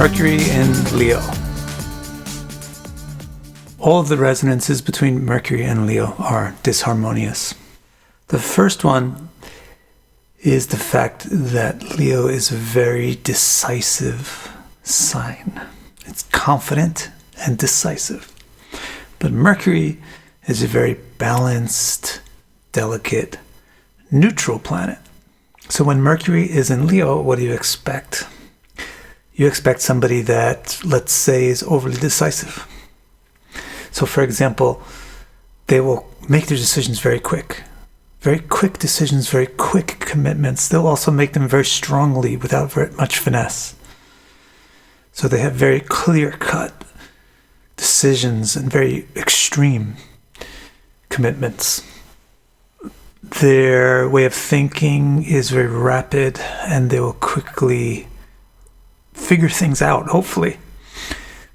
Mercury in Leo. All of the resonances between Mercury and Leo are disharmonious. The first one is the fact that Leo is a very decisive sign. It's confident and decisive. But Mercury is a very balanced, delicate, neutral planet. So when Mercury is in Leo, what do you expect? You expect somebody that, let's say, is overly decisive. So for example, they will make their decisions very quick. Very quick decisions, very quick commitments. They'll also make them very strongly without very much finesse. So they have very clear-cut decisions and very extreme commitments. Their way of thinking is very rapid, and they will quickly figure things out, hopefully.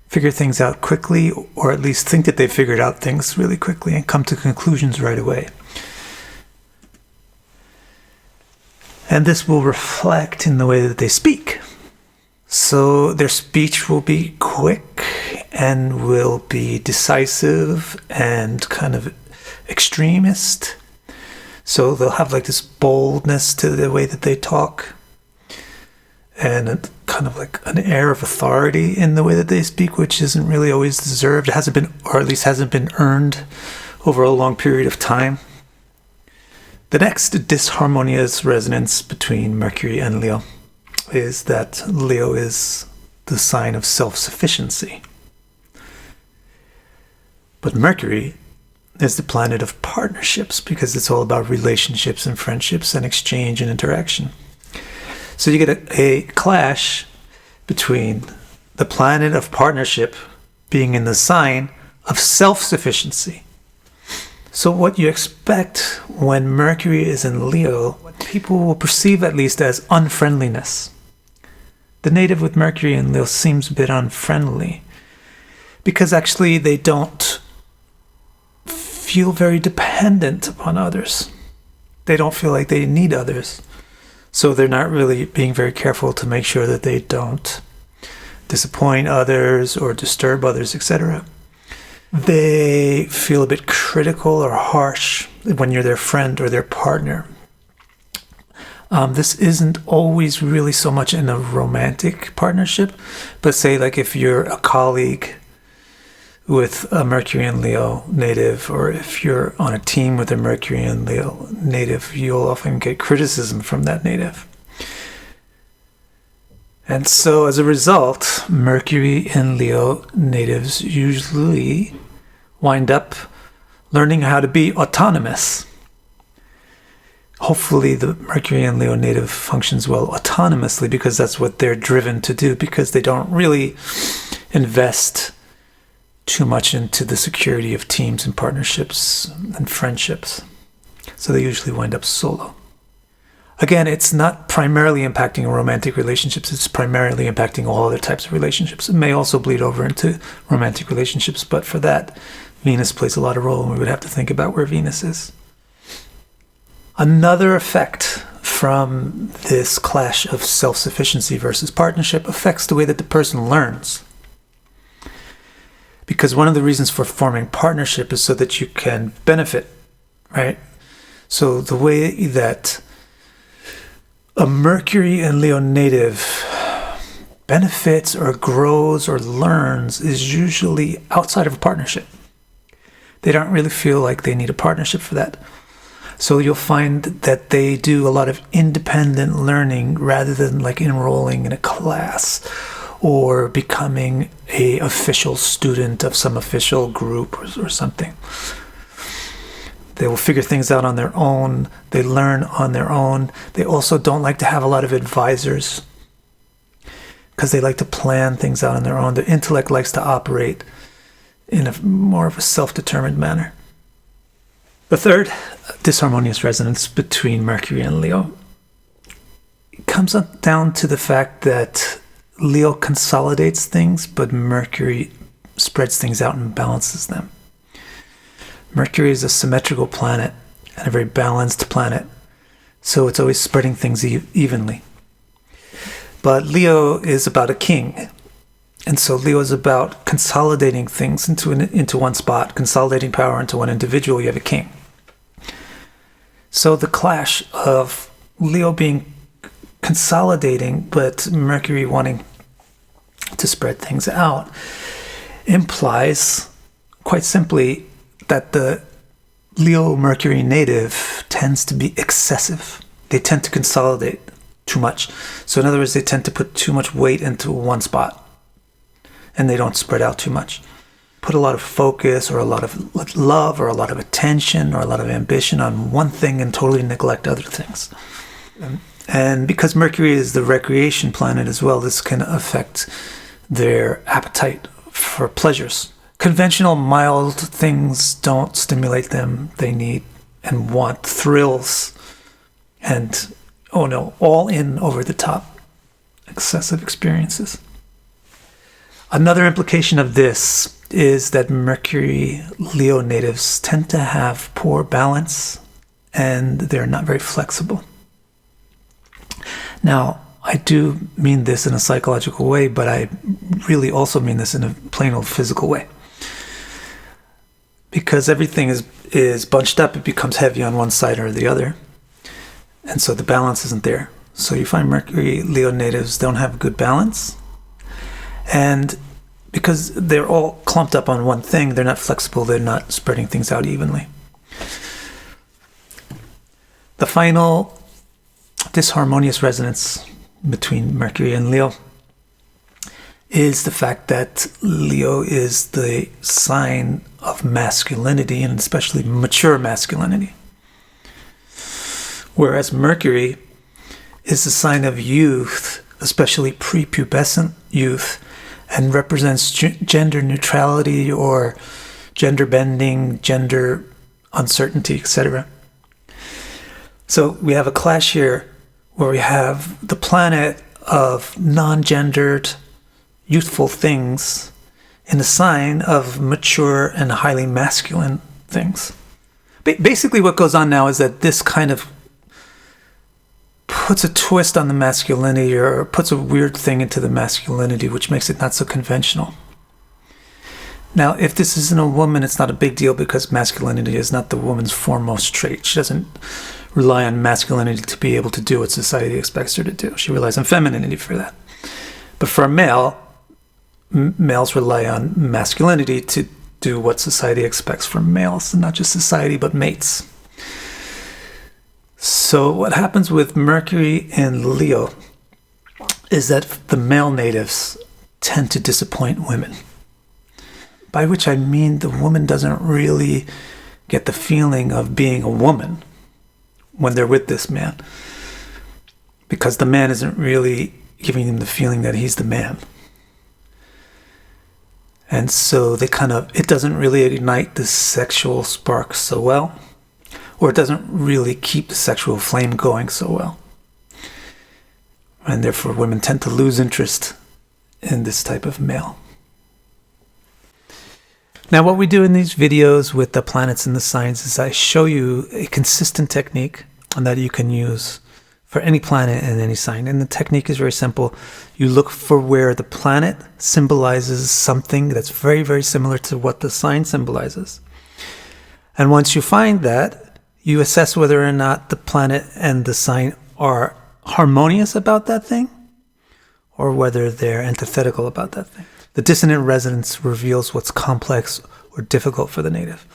Figure things out quickly, or at least think that they figured out things really quickly and come to conclusions right away. And this will reflect in the way that they speak. So their speech will be quick and will be decisive and kind of extremist. So they'll have like this boldness to the way that they talk, and kind of like an air of authority in the way that they speak, which isn't really always deserved. It hasn't been, or at least hasn't been earned over a long period of time. The next disharmonious resonance between Mercury and Leo is that Leo is the sign of self-sufficiency. But Mercury is the planet of partnerships, because it's all about relationships and friendships and exchange and interaction. So you get a clash between the planet of partnership being in the sign of self-sufficiency. So what you expect when Mercury is in Leo, what people will perceive at least as unfriendliness. The native with Mercury in Leo seems a bit unfriendly, because actually they don't feel very dependent upon others. They don't feel like they need others. So they're not really being very careful to make sure that they don't disappoint others or disturb others, etc. They feel a bit critical or harsh when you're their friend or their partner. This isn't always really so much in a romantic partnership, but say like if you're a colleague with a Mercury and Leo native, or if you're on a team with a Mercury and Leo native, you'll often get criticism from that native. And so as a result, Mercury and Leo natives usually wind up learning how to be autonomous. Hopefully the Mercury and Leo native functions well autonomously, because that's what they're driven to do, because they don't really invest too much into the security of teams and partnerships and friendships. So they usually wind up solo. Again, it's not primarily impacting romantic relationships, it's primarily impacting all other types of relationships. It may also bleed over into romantic relationships, but for that, Venus plays a lot of role, and we would have to think about where Venus is. Another effect from this clash of self-sufficiency versus partnership affects the way that the person learns. Because one of the reasons for forming partnership is so that you can benefit, right? So the way that a Mercury and Leo native benefits or grows or learns is usually outside of a partnership. They don't really feel like they need a partnership for that. So you'll find that they do a lot of independent learning rather than like enrolling in a class or becoming an official student of some official group or something. They will figure things out on their own. They learn on their own. They also don't like to have a lot of advisors, because they like to plan things out on their own. Their intellect likes to operate in a more of a self-determined manner. The third disharmonious resonance between Mercury and Leo comes down to the fact that Leo consolidates things, but Mercury spreads things out and balances them. Mercury is a symmetrical planet and a very balanced planet, so it's always spreading things evenly. But Leo is about a king, And so Leo is about consolidating things into one spot, consolidating power into one individual. You have a king. So the clash of Leo being consolidating, but Mercury wanting to spread things out, implies, quite simply, that the Leo Mercury native tends to be excessive. They tend to consolidate too much. So in other words, they tend to put too much weight into one spot, and they don't spread out too much. Put a lot of focus or a lot of love or a lot of attention or a lot of ambition on one thing and totally neglect other things. And because Mercury is the recreation planet as well, this can affect their appetite for pleasures. Conventional, mild things don't stimulate them. They need and want thrills and, oh no, all in, over the top, excessive experiences. Another implication of this is that Mercury Leo natives tend to have poor balance and they're not very flexible. Now, I do mean this in a psychological way, but I really also mean this in a plain old physical way. Because everything is bunched up, it becomes heavy on one side or the other. And so the balance isn't there. So you find Mercury Leo natives don't have good balance. And because they're all clumped up on one thing, they're not flexible, they're not spreading things out evenly. The final disharmonious resonance between Mercury and Leo is the fact that Leo is the sign of masculinity, and especially mature masculinity. Whereas Mercury is the sign of youth, especially prepubescent youth, and represents gender neutrality or gender bending, gender uncertainty, etc. So we have a clash here where we have the planet of non-gendered, youthful things in the sign of mature and highly masculine things. Basically what goes on now is that this kind of puts a twist on the masculinity, or puts a weird thing into the masculinity, which makes it not so conventional. Now, if this isn't a woman, it's not a big deal because masculinity is not the woman's foremost trait. She doesn't rely on masculinity to be able to do what society expects her to do. She relies on femininity for that. But for a male, males rely on masculinity to do what society expects from males, and not just society, but mates. So what happens with Mercury and Leo is that the male natives tend to disappoint women. By which I mean the woman doesn't really get the feeling of being a woman when they're with this man, because the man isn't really giving them the feeling that he's the man. And so it doesn't really ignite the sexual spark so well, or it doesn't really keep the sexual flame going so well. And therefore women tend to lose interest in this type of male. Now, what we do in these videos with the planets and the signs is I show you a consistent technique that you can use for any planet and any sign. And the technique is very simple. You look for where the planet symbolizes something that's very, very similar to what the sign symbolizes. And once you find that, you assess whether or not the planet and the sign are harmonious about that thing, or whether they're antithetical about that thing. The dissonant resonance reveals what's complex or difficult for the native.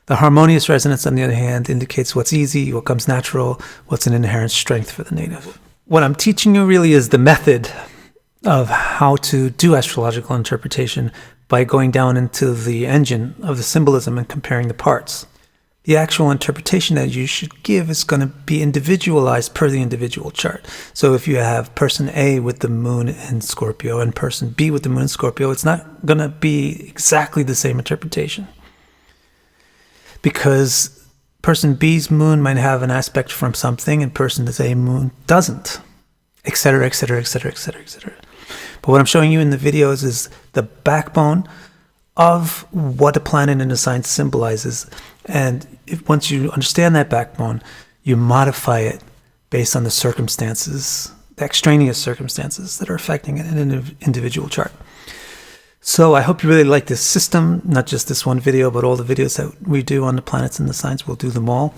The harmonious resonance, on the other hand, indicates what's easy, what comes natural, what's an inherent strength for the native. What I'm teaching you really is the method of how to do astrological interpretation by going down into the engine of the symbolism and comparing the parts. The actual interpretation that you should give is going to be individualized per the individual chart. So if you have person A with the moon in Scorpio and person B with the moon in Scorpio, it's not going to be exactly the same interpretation. Because person B's moon might have an aspect from something and person A's moon doesn't, etc., etc., etc., etc., etc. But what I'm showing you in the videos is the backbone of what a planet and a sign symbolizes. And once you understand that backbone, you modify it based on the circumstances, the extraneous circumstances that are affecting an individual chart. So I hope you really like this system, not just this one video, but all the videos that we do on the planets and the signs. We'll do them all.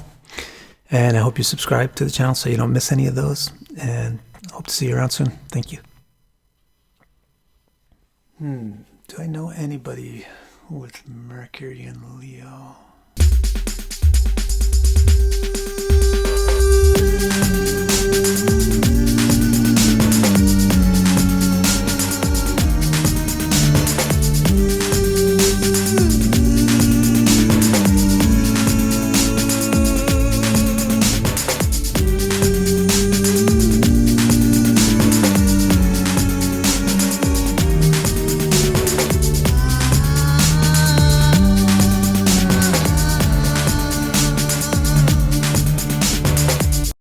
And I hope you subscribe to the channel so you don't miss any of those. And I hope to see you around soon. Thank you. Do I know anybody with Mercury and Leo?